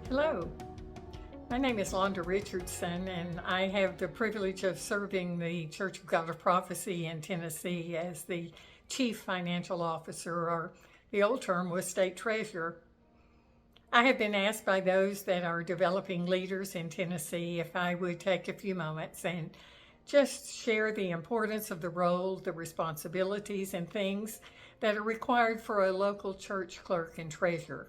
Hello, my name is Londa Richardson, and I have the privilege of serving the Church of God of Prophecy in Tennessee as the Chief Financial Officer, or the old term was State Treasurer. I have been asked by those that are developing leaders in Tennessee if I would take a few moments and just share the importance of the role, the responsibilities, and things that are required for a local church clerk and treasurer.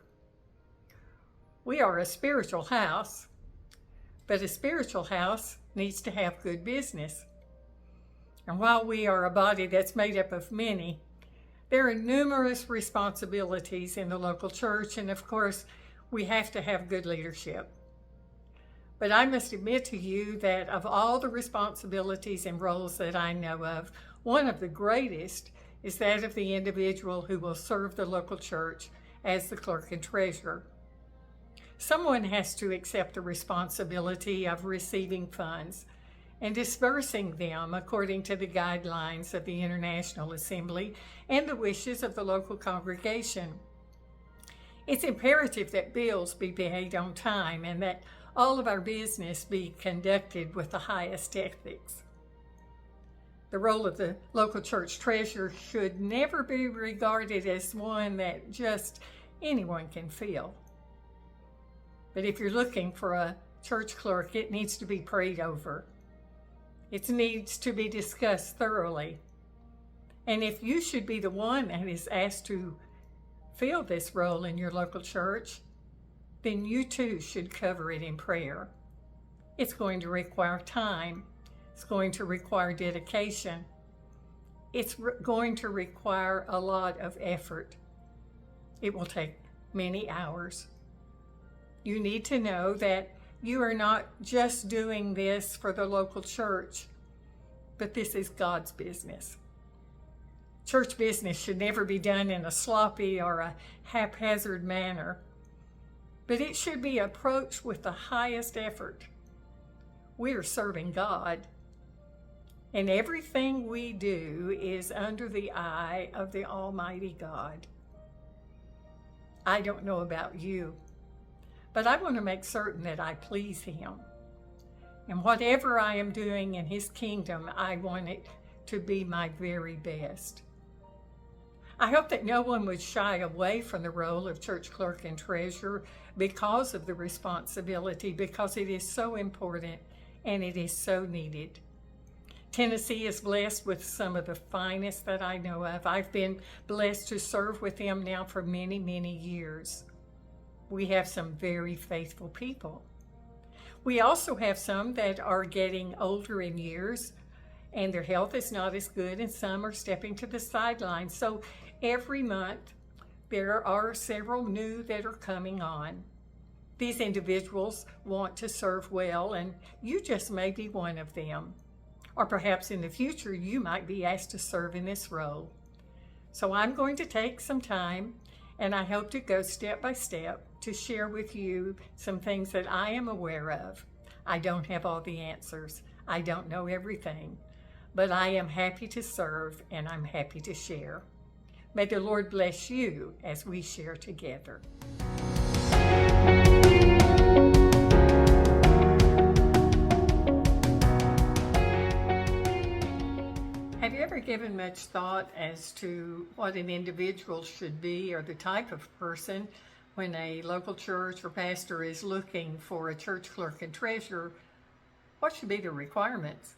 We are a spiritual house, but a spiritual house needs to have good business. And while we are a body that's made up of many, there are numerous responsibilities in the local church, and of course, we have to have good leadership. But I must admit to you that of all the responsibilities and roles that I know of, one of the greatest is that of the individual who will serve the local church as the clerk and treasurer. Someone has to accept the responsibility of receiving funds and dispersing them according to the guidelines of the International Assembly and the wishes of the local congregation. It's imperative that bills be paid on time and that all of our business be conducted with the highest ethics. The role of the local church treasurer should never be regarded as one that just anyone can fill. But if you're looking for a church clerk, it needs to be prayed over. It needs to be discussed thoroughly. And if you should be the one that is asked to fill this role in your local church, then you too should cover it in prayer. It's going to require time. It's going to require dedication. It's going to require a lot of effort. It will take many hours. You need to know that you are not just doing this for the local church, but this is God's business. Church business should never be done in a sloppy or a haphazard manner, but it should be approached with the highest effort. We are serving God, and everything we do is under the eye of the Almighty God. I don't know about you, but I want to make certain that I please Him. And whatever I am doing in His kingdom, I want it to be my very best. I hope that no one would shy away from the role of church clerk and treasurer because of the responsibility, because it is so important and it is so needed. Tennessee is blessed with some of the finest that I know of. I've been blessed to serve with them now for many, many years. We have some very faithful people. We also have some that are getting older in years and their health is not as good, and some are stepping to the sidelines. So every month there are several new that are coming on. These individuals want to serve well, and you just may be one of them. Or perhaps in the future you might be asked to serve in this role. So I'm going to take some time, and I hope to go step by step to share with you some things that I am aware of. I don't have all the answers. I don't know everything, but I am happy to serve and I'm happy to share. May the Lord bless you as we share together. Have you ever given much thought as to what an individual should be or the type of person when a local church or pastor is looking for a church clerk and treasurer? What should be the requirements?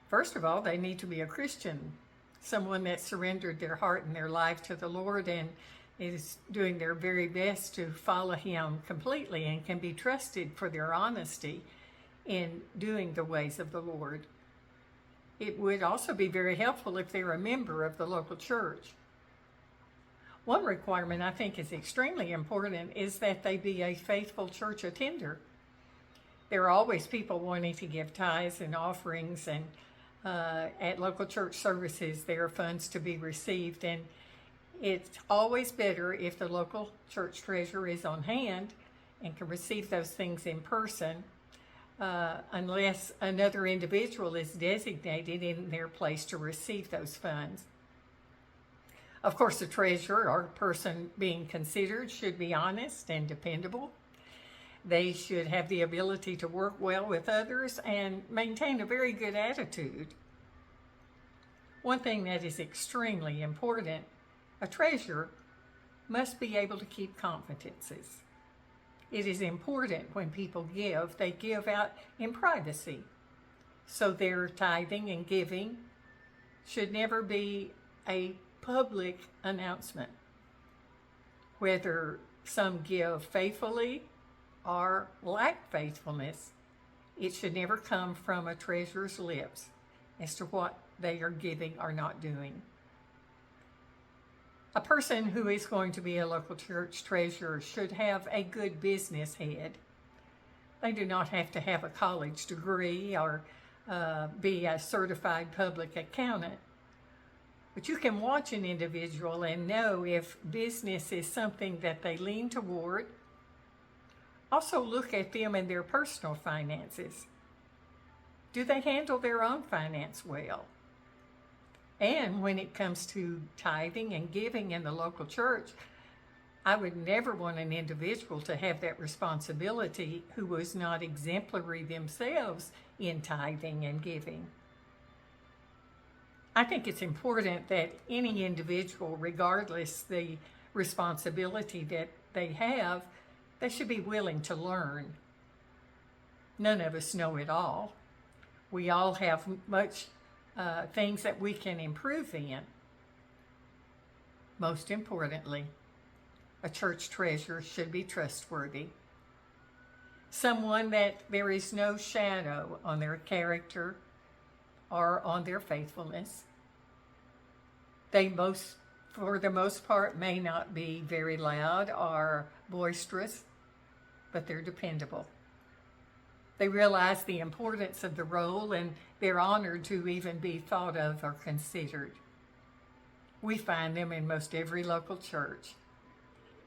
First of all, they need to be a Christian, someone that surrendered their heart and their life to the Lord and is doing their very best to follow Him completely and can be trusted for their honesty in doing the ways of the Lord. It would also be very helpful if they're a member of the local church. One requirement I think is extremely important is that they be a faithful church attender. There are always people wanting to give tithes and offerings, and at local church services there are funds to be received, and it's always better if the local church treasurer is on hand and can receive those things in person, unless another individual is designated in their place to receive those funds. Of course, the treasurer or person being considered should be honest and dependable. They should have the ability to work well with others and maintain a very good attitude. One thing that is extremely important, a treasurer must be able to keep confidences. It is important when people give, they give out in privacy. So their tithing and giving should never be a public announcement. Whether some give faithfully or lack faithfulness, it should never come from a treasurer's lips as to what they are giving or not doing. A person who is going to be a local church treasurer should have a good business head. They do not have to have a college degree or be a certified public accountant. But you can watch an individual and know if business is something that they lean toward. Also look at them and their personal finances. Do they handle their own finance well? And when it comes to tithing and giving in the local church, I would never want an individual to have that responsibility who was not exemplary themselves in tithing and giving. I think it's important that any individual, regardless the responsibility that they have, they should be willing to learn. None of us know it all. We all have much things that we can improve in. Most importantly, a church treasurer should be trustworthy. Someone that there is no shadow on their character or on their faithfulness. They for the most part, may not be very loud or boisterous, but they're dependable. They realize the importance of the role and they're honored to even be thought of or considered. We find them in most every local church.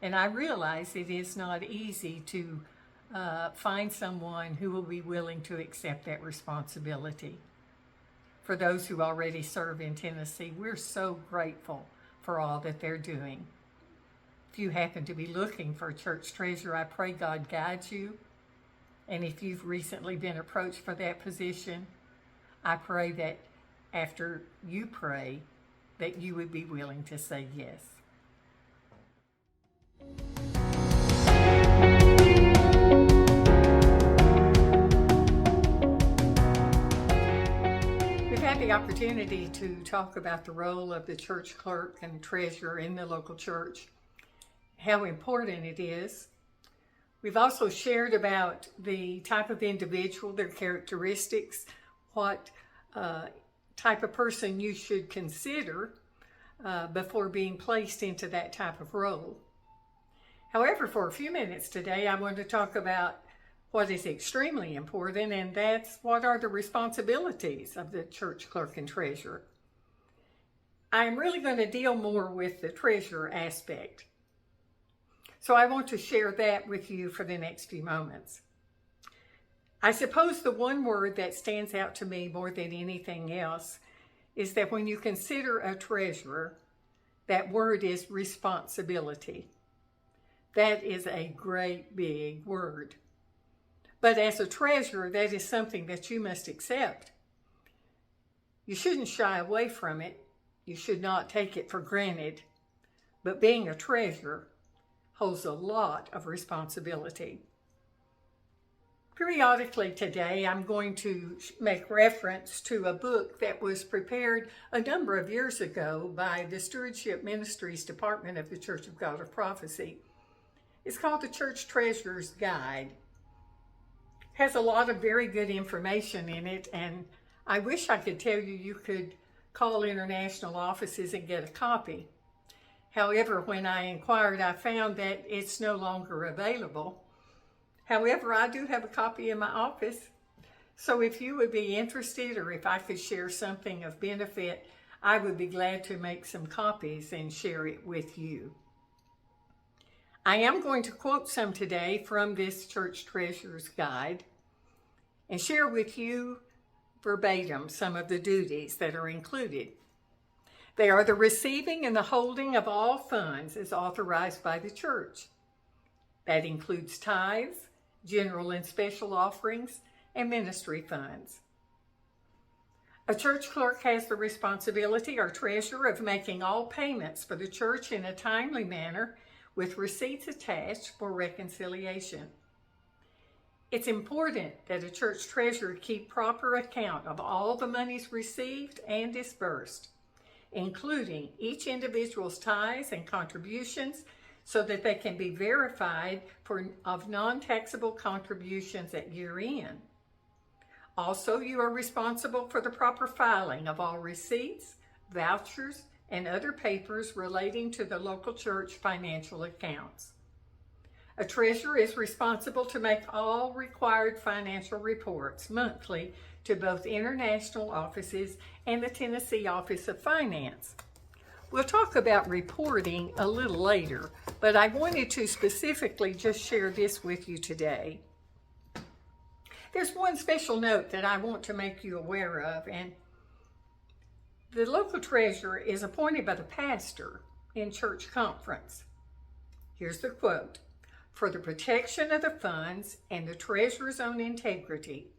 And I realize it is not easy to find someone who will be willing to accept that responsibility. For those who already serve in Tennessee, we're so grateful for all that they're doing. If you happen to be looking for a church treasurer, I pray God guides you. And if you've recently been approached for that position, I pray that after you pray, that you would be willing to say yes. We've had the opportunity to talk about the role of the church clerk and treasurer in the local church, how important it is. We've also shared about the type of individual, their characteristics, what type of person you should consider before being placed into that type of role. However, for a few minutes today, I want to talk about what is extremely important, and that's what are the responsibilities of the church clerk and treasurer. I'm really going to deal more with the treasurer aspect. So I want to share that with you for the next few moments. I suppose the one word that stands out to me more than anything else is that when you consider a treasurer, that word is responsibility. That is a great big word. But as a treasurer, that is something that you must accept. You shouldn't shy away from it. You should not take it for granted. But being a treasurer holds a lot of responsibility. Periodically today, I'm going to make reference to a book that was prepared a number of years ago by the Stewardship Ministries Department of the Church of God of Prophecy. It's called The Church Treasurer's Guide. It has a lot of very good information in it, and I wish I could tell you you could call international offices and get a copy. However, when I inquired, I found that it's no longer available. However, I do have a copy in my office. So if you would be interested, or if I could share something of benefit, I would be glad to make some copies and share it with you. I am going to quote some today from this Church Treasurer's Guide and share with you verbatim some of the duties that are included. They are the receiving and the holding of all funds as authorized by the church. That includes tithes, general and special offerings, and ministry funds. A church clerk has the responsibility, or treasurer, of making all payments for the church in a timely manner with receipts attached for reconciliation. It's important that a church treasurer keep proper account of all the monies received and disbursed, including each individual's tithes and contributions, so that they can be verified of non-taxable contributions at year end. Also, you are responsible for the proper filing of all receipts, vouchers, and other papers relating to the local church financial accounts. A treasurer is responsible to make all required financial reports monthly to both international offices and the Tennessee Office of Finance. We'll talk about reporting a little later, but I wanted to specifically just share this with you today. There's one special note that I want to make you aware of, and the local treasurer is appointed by the pastor in church conference. Here's the quote: "For the protection of the funds and the treasurer's own integrity,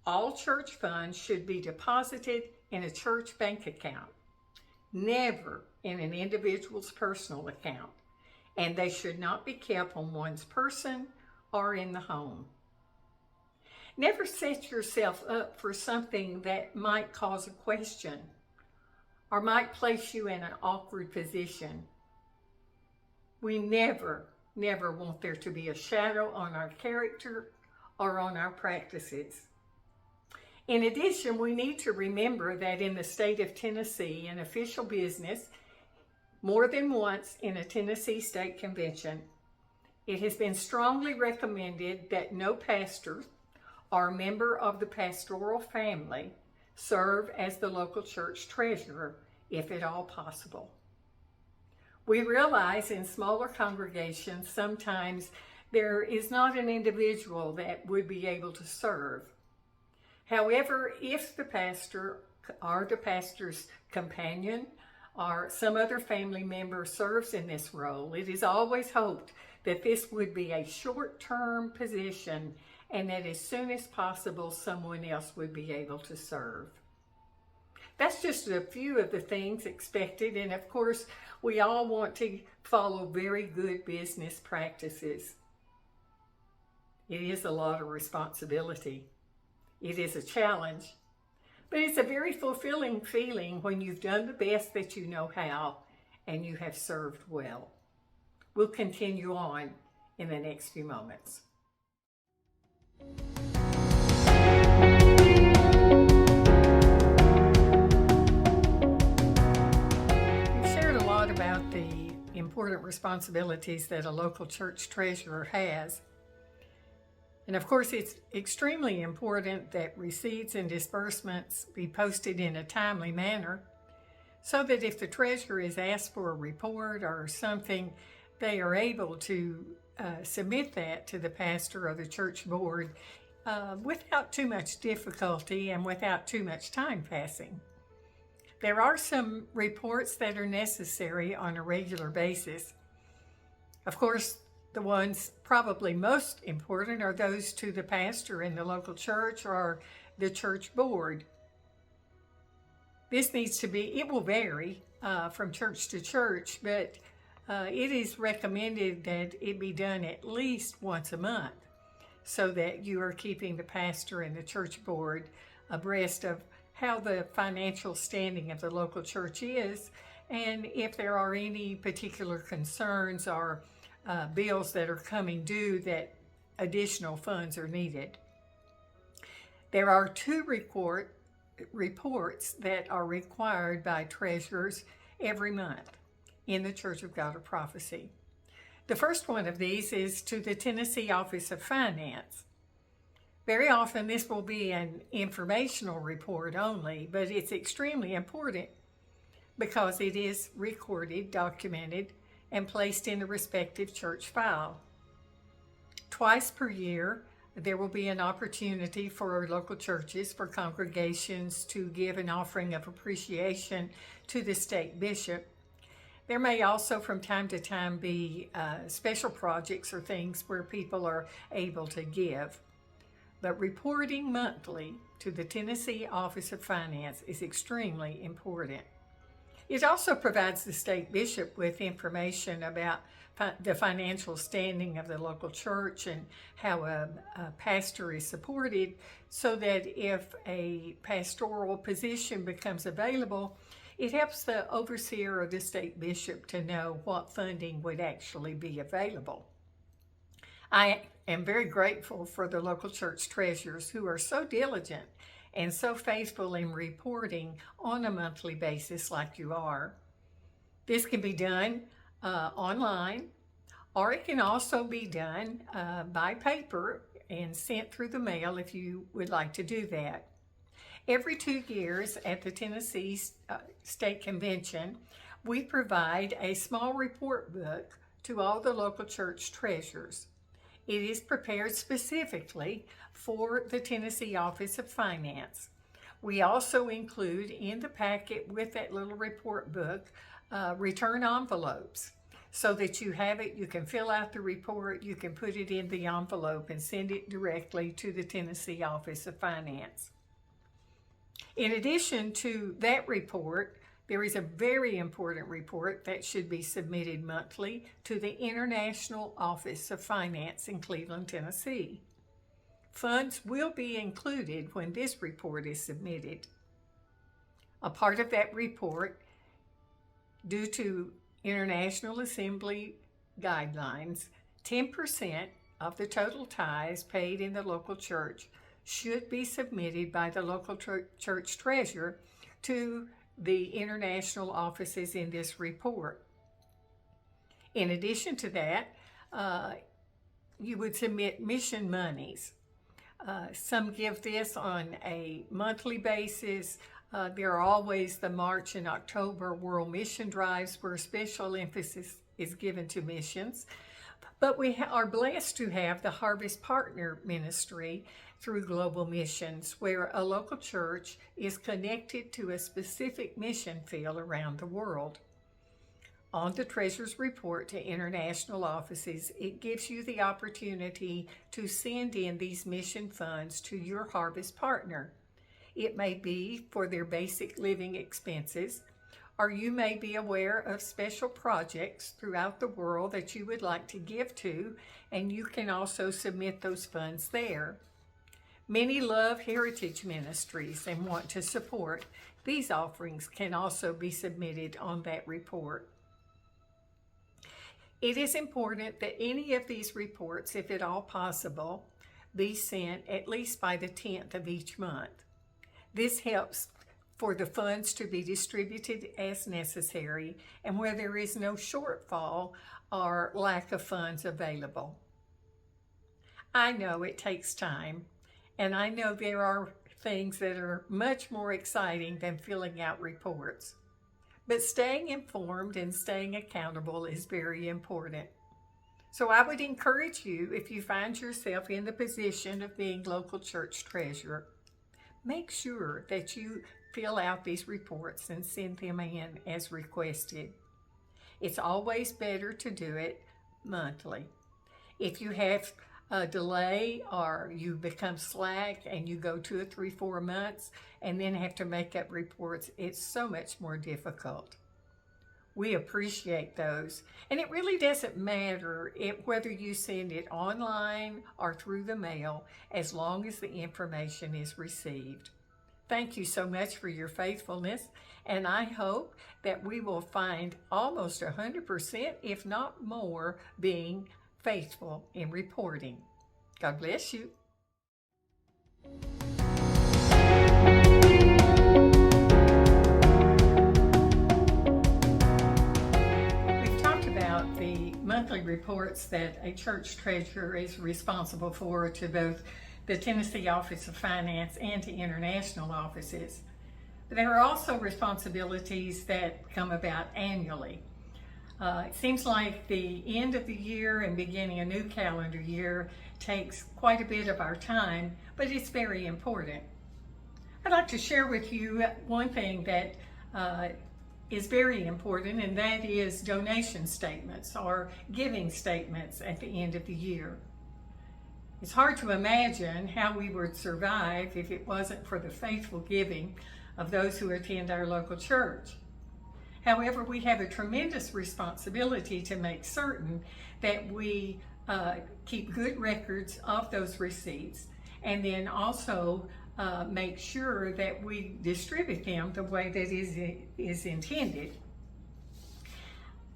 all church funds should be deposited in a church bank account, never in an individual's personal account, and they should not be kept on one's person or in the home." Never set yourself up for something that might cause a question or might place you in an awkward position. We never want there to be a shadow on our character or on our practices. In addition, we need to remember that in the state of Tennessee, in official business, more than once in a Tennessee State Convention, it has been strongly recommended that no pastor or member of the pastoral family serve as the local church treasurer, if at all possible. We realize in smaller congregations sometimes there is not an individual that would be able to serve. However, if the pastor or the pastor's companion or some other family member serves in this role, it is always hoped that this would be a short-term position and that as soon as possible someone else would be able to serve. That's just a few of the things expected, and of course we all want to follow very good business practices. It is a lot of responsibility. It is a challenge, but it's a very fulfilling feeling when you've done the best that you know how and you have served well. We'll continue on in the next few moments. We've shared a lot about the important responsibilities that a local church treasurer has. And of course, it's extremely important that receipts and disbursements be posted in a timely manner so that if the treasurer is asked for a report or something, they are able to submit that to the pastor or the church board without too much difficulty and without too much time passing. There are some reports that are necessary on a regular basis. Of course, the ones probably most important are those to the pastor in the local church or the church board. This needs to be, it will vary from church to church, but it is recommended that it be done at least once a month so that you are keeping the pastor and the church board abreast of how the financial standing of the local church is, and if there are any particular concerns or bills that are coming due that additional funds are needed. There are two reports that are required by treasurers every month in the Church of God of Prophecy. The first one of these is to the Tennessee Office of Finance. Very often this will be an informational report only, but it's extremely important because it is recorded, documented, and placed in the respective church file. Twice per year, there will be an opportunity for local churches, for congregations to give an offering of appreciation to the state bishop. There may also from time to time be special projects or things where people are able to give. But reporting monthly to the Tennessee Office of Finance is extremely important. It also provides the state bishop with information about the financial standing of the local church and how a pastor is supported, so that if a pastoral position becomes available, it helps the overseer or the state bishop to know what funding would actually be available. I am very grateful for the local church treasurers who are so diligent and so faithful in reporting on a monthly basis like you are. This can be done online, or it can also be done by paper and sent through the mail if you would like to do that. Every 2 years at the Tennessee State Convention, we provide a small report book to all the local church treasurers. It is prepared specifically for the Tennessee Office of Finance. We also include in the packet with that little report book return envelopes, so that you have it, you can fill out the report, you can put it in the envelope and send it directly to the Tennessee Office of Finance. In addition to that report, there is a very important report that should be submitted monthly to the International Office of Finance in Cleveland, Tennessee. Funds will be included when this report is submitted. A part of that report, due to International Assembly guidelines, 10% of the total tithes paid in the local church should be submitted by the local church treasurer to the international offices in this report. In addition to that, you would submit mission monies. Some give this on a monthly basis. There are always the March and October World Mission Drives where special emphasis is given to missions. But we are blessed to have the Harvest Partner Ministry through Global Missions, where a local church is connected to a specific mission field around the world. On the Treasurer's Report to international offices, it gives you the opportunity to send in these mission funds to your Harvest partner. It may be for their basic living expenses, or you may be aware of special projects throughout the world that you would like to give to, and you can also submit those funds there. Many love heritage ministries and want to support. These offerings can also be submitted on that report. It is important that any of these reports, if at all possible, be sent at least by the 10th of each month. This helps for the funds to be distributed as necessary and where there is no shortfall or lack of funds available. I know it takes time, and I know there are things that are much more exciting than filling out reports. But staying informed and staying accountable is very important. So I would encourage you, if you find yourself in the position of being local church treasurer, make sure that you fill out these reports and send them in as requested. It's always better to do it monthly. If you have a delay or you become slack and you go 2 or 3, 4 months and then have to make up reports, it's so much more difficult. We appreciate those. And it really doesn't matter whether you send it online or through the mail, as long as the information is received. Thank you so much for your faithfulness, and I hope that we will find almost 100%, if not more, being faithful in reporting. God bless you. We've talked about the monthly reports that a church treasurer is responsible for to both the Tennessee Office of Finance and to international offices. But there are also responsibilities that come about annually. It seems like the end of the year and beginning a new calendar year takes quite a bit of our time, but it's very important. I'd like to share with you one thing that is very important, and that is donation statements or giving statements at the end of the year. It's hard to imagine how we would survive if it wasn't for the faithful giving of those who attend our local church. However, we have a tremendous responsibility to make certain that we keep good records of those receipts, and then also make sure that we distribute them the way that is intended.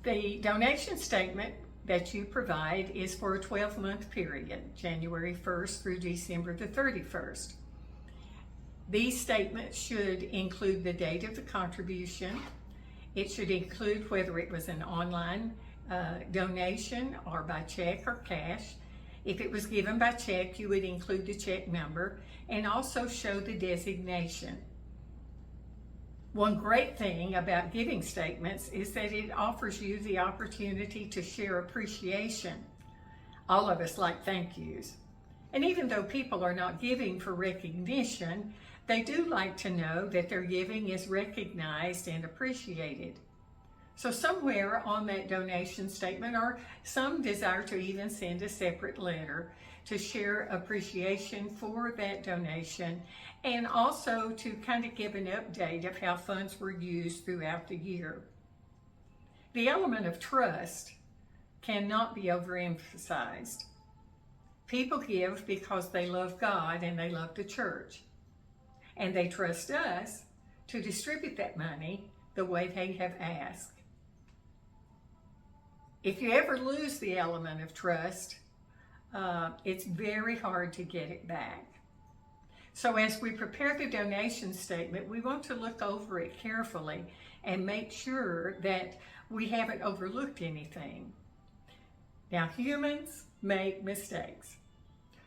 The donation statement that you provide is for a 12-month period, January 1st through December the 31st. These statements should include the date of the contribution. It should include whether it was an online donation or by check or cash. If it was given by check, you would include the check number and also show the designation. One great thing about giving statements is that it offers you the opportunity to share appreciation. All of us like thank yous. And even though people are not giving for recognition, they do like to know that their giving is recognized and appreciated. So somewhere on that donation statement, or some desire to even send a separate letter to share appreciation for that donation, and also to kind of give an update of how funds were used throughout the year. The element of trust cannot be overemphasized. People give because they love God and they love the church, and they trust us to distribute that money the way they have asked. If you ever lose the element of trust, it's very hard to get it back. So as we prepare the donation statement, we want to look over it carefully and make sure that we haven't overlooked anything. Now, humans make mistakes.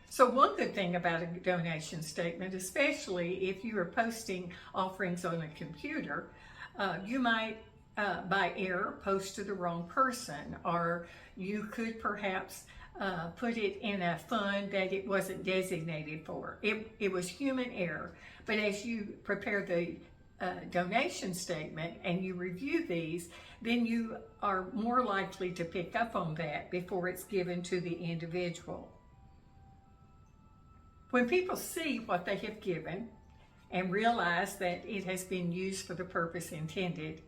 So one good thing about a donation statement, especially if you are posting offerings on a computer, you might by error post to the wrong person, or you could perhaps put it in a fund that it wasn't designated for. It was human error. But as you prepare the donation statement and you review these, then you are more likely to pick up on that before it's given to the individual. When people see what they have given and realize that it has been used for the purpose intended,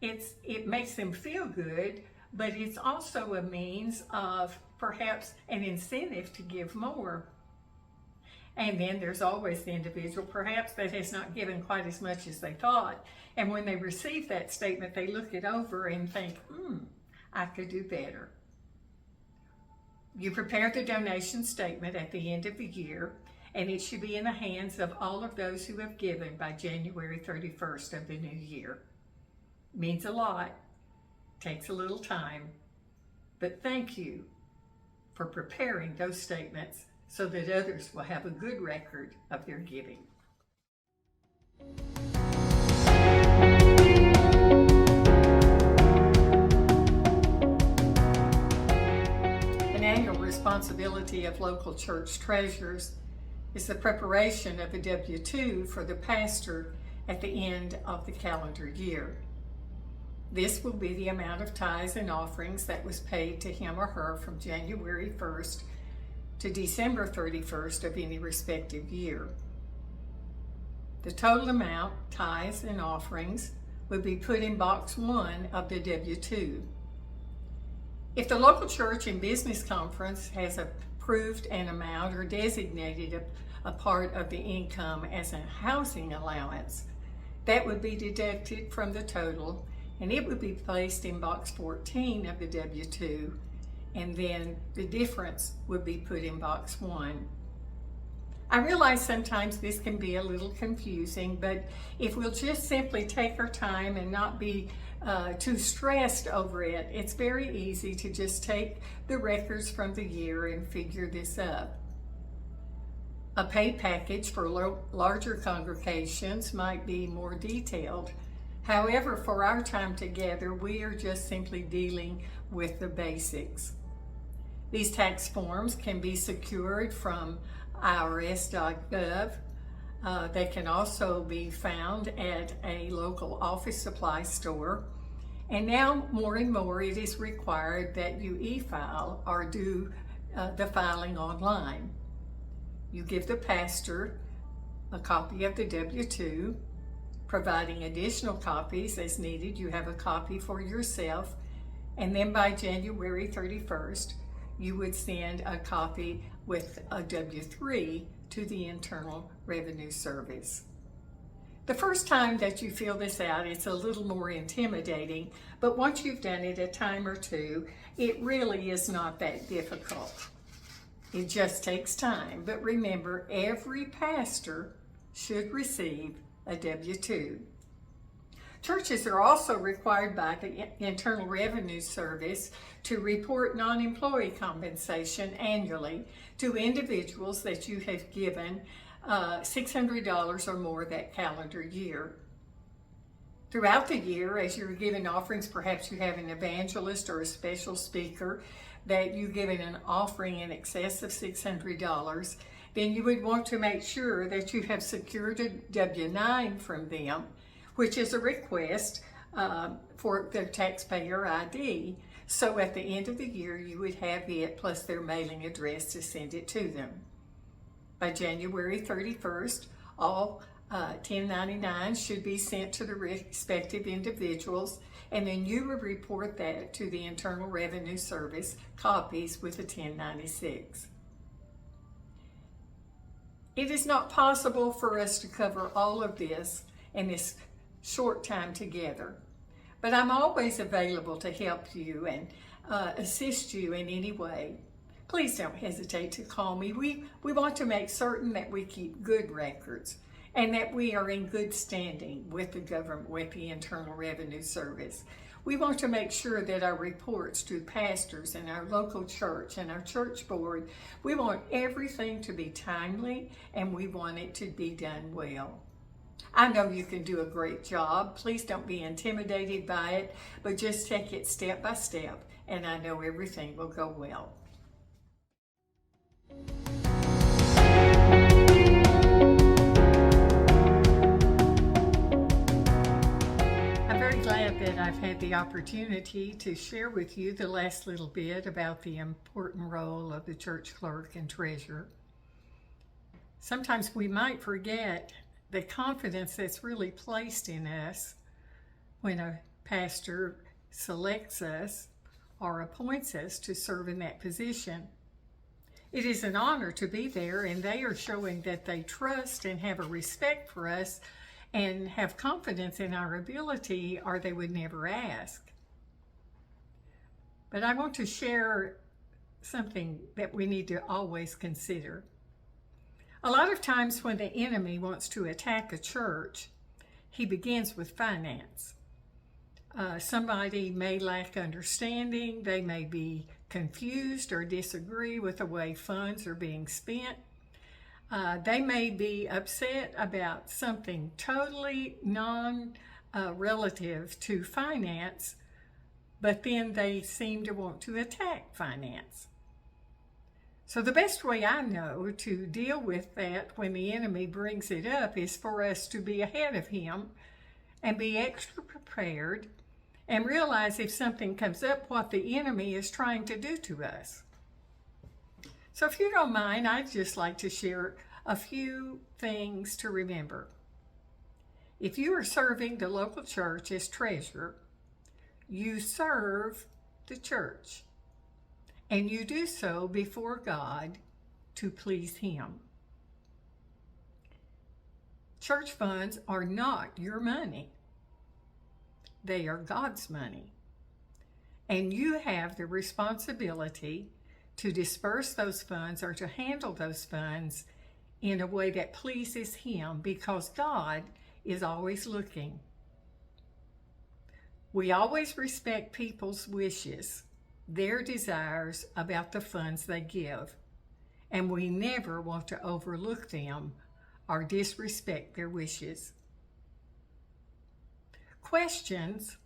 it makes them feel good, but it's also a means of perhaps an incentive to give more. And then there's always the individual perhaps that has not given quite as much as they thought. And when they receive that statement, they look it over and think, I could do better. You prepare the donation statement at the end of the year, and it should be in the hands of all of those who have given by January 31st of the new year. Means a lot, takes a little time, but thank you for preparing those statements so that others will have a good record of their giving. An annual responsibility of local church treasurers is the preparation of a W-2 for the pastor at the end of the calendar year. This will be the amount of tithes and offerings that was paid to him or her from January 1st to December 31st of any respective year. The total amount, tithes and offerings, would be put in box 1 of the W-2. If the local church and business conference has approved an amount or designated a part of the income as a housing allowance, that would be deducted from the total, and it would be placed in box 14 of the W-2, and then the difference would be put in box 1. I realize sometimes this can be a little confusing, but if we'll just simply take our time and not be too stressed over it, it's very easy to just take the records from the year and figure this up. A pay package for larger congregations might be more detailed. However, for our time together, we are just simply dealing with the basics. These tax forms can be secured from IRS.gov. They can also be found at a local office supply store. And now more and more it is required that you e-file or do the filing online. You give the pastor a copy of the W-2, providing additional copies as needed. You have a copy for yourself, and then by January 31st, you would send a copy with a W-3 to the Internal Revenue Service. The first time that you fill this out, it's a little more intimidating, but once you've done it a time or two, it really is not that difficult. It just takes time. But remember, every pastor should receive a W-2. Churches are also required by the Internal Revenue Service to report non-employee compensation annually to individuals that you have given $600 or more that calendar year. Throughout the year, as you're giving offerings, perhaps you have an evangelist or a special speaker that you give an offering in excess of $600, then you would want to make sure that you have secured a W-9 from them, which is a request for their taxpayer ID. So at the end of the year, you would have it plus their mailing address to send it to them. By January 31st, all 1099s should be sent to the respective individuals, and then you will report that to the Internal Revenue Service, copies with a 1096. It is not possible for us to cover all of this in this short time together, but I'm always available to help you and assist you in any way. Please don't hesitate to call me. We want to make certain that we keep good records and that we are in good standing with the government, with the Internal Revenue Service. We want to make sure that our reports to pastors and our local church and our church board, we want everything to be timely and we want it to be done well. I know you can do a great job. Please don't be intimidated by it, but just take it step by step, and I know everything will go well. I'm very glad that I've had the opportunity to share with you the last little bit about the important role of the church clerk and treasurer. Sometimes we might forget the confidence that's really placed in us when a pastor selects us or appoints us to serve in that position. It is an honor to be there, and they are showing that they trust and have a respect for us and have confidence in our ability, or they would never ask. But I want to share something that we need to always consider. A lot of times when the enemy wants to attack a church, he begins with finance. Somebody may lack understanding, they may be confused or disagree with the way funds are being spent. They may be upset about something totally non-relative to finance, but then they seem to want to attack finance. So the best way I know to deal with that when the enemy brings it up is for us to be ahead of him and be extra prepared and realize if something comes up what the enemy is trying to do to us. So if you don't mind, I'd just like to share a few things to remember. If you are serving the local church as treasurer, you serve the church. And you do so before God to please Him. Church funds are not your money. They are God's money. And you have the responsibility to disperse those funds or to handle those funds in a way that pleases Him, because God is always looking. We always respect people's wishes, their desires about the funds they give, and we never want to overlook them or disrespect their wishes. Questions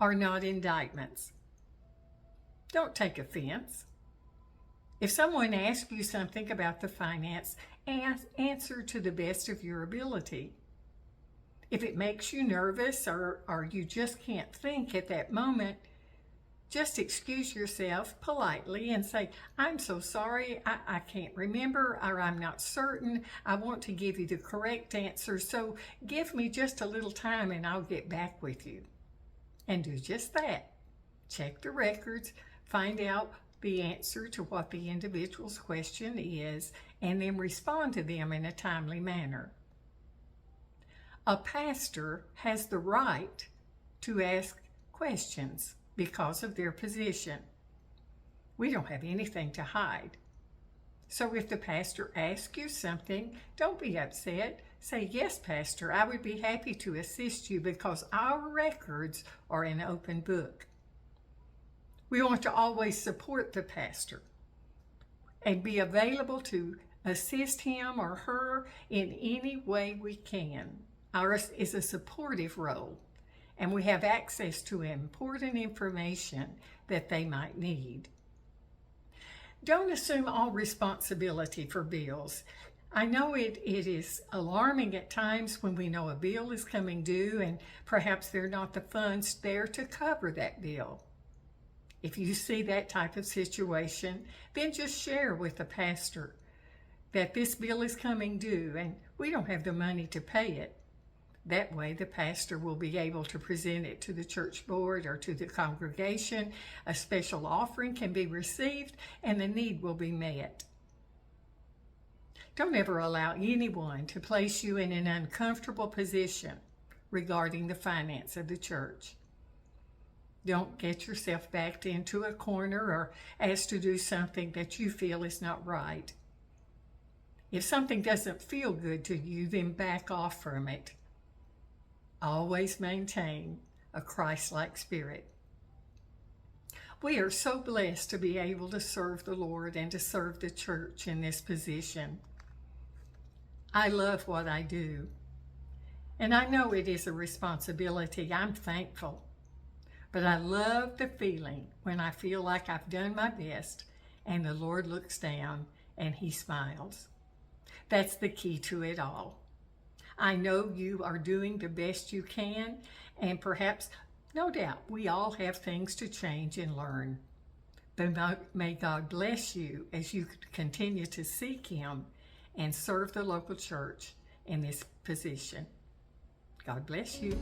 are not indictments. Don't take offense. If someone asks you something about the finance, answer to the best of your ability. If it makes you nervous or you just can't think at that moment, just excuse yourself politely and say, I'm so sorry, I can't remember, or I'm not certain. I want to give you the correct answer, so give me just a little time and I'll get back with you. And do just that. Check the records, find out the answer to what the individual's question is, and then respond to them in a timely manner. A pastor has the right to ask questions because of their position. We don't have anything to hide. So if the pastor asks you something, don't be upset. Say, yes, Pastor, I would be happy to assist you because our records are an open book. We want to always support the pastor and be available to assist him or her in any way we can. Ours is a supportive role, and we have access to important information that they might need. Don't assume all responsibility for bills. I know it is alarming at times when we know a bill is coming due and perhaps there are not the funds there to cover that bill. If you see that type of situation, then just share with the pastor that this bill is coming due and we don't have the money to pay it. That way the pastor will be able to present it to the church board or to the congregation. A special offering can be received and the need will be met. Don't ever allow anyone to place you in an uncomfortable position regarding the finance of the church. Don't get yourself backed into a corner or asked to do something that you feel is not right. If something doesn't feel good to you, then back off from it. Always maintain a Christ-like spirit. We are so blessed to be able to serve the Lord and to serve the church in this position. I love what I do, and I know it is a responsibility. I'm thankful, but I love the feeling when I feel like I've done my best and the Lord looks down and He smiles. That's the key to it all. I know you are doing the best you can, and perhaps, no doubt, we all have things to change and learn. But may God bless you as you continue to seek Him and serve the local church in this position. God bless you.